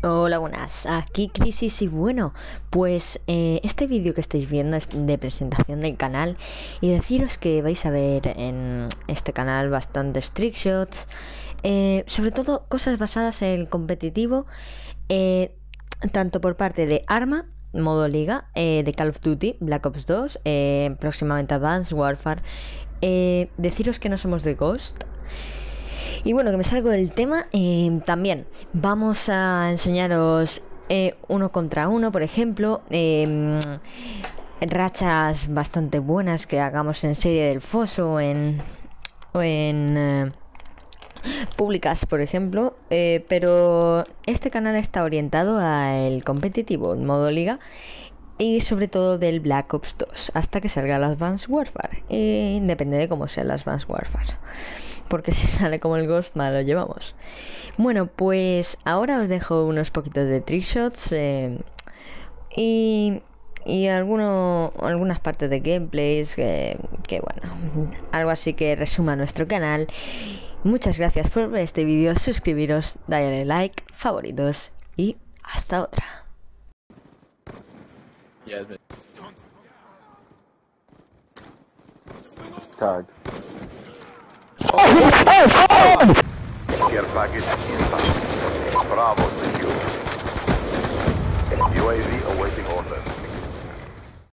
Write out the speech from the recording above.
Hola, buenas, aquí Crisis y bueno, pues este vídeo que estáis viendo es de presentación del canal y deciros que vais a ver en este canal bastantes trickshots, sobre todo cosas basadas en el competitivo, eh, tanto por parte de Arma, modo liga, de Call of Duty, Black Ops 2, próximamente Advanced Warfare, deciros que no somos de Ghost. Y bueno, que me salgo del tema, también vamos a enseñaros uno contra uno, por ejemplo, rachas bastante buenas que hagamos en serie del foso o en públicas, por ejemplo, pero este canal está orientado al competitivo, en modo liga, y sobre todo del Black Ops 2 hasta que salga el Advanced Warfare, depende de cómo sea el Advanced Warfare, porque si sale como el Ghost mal lo llevamos. Bueno, pues ahora os dejo unos poquitos de trickshots, y algunas partes de gameplays que bueno, algo así que resuma nuestro canal. Muchas gracias por ver este vídeo, suscribiros, darle like, favoritos y hasta otra. Tag. Care package inbound. Bravo secure. UAV awaiting order.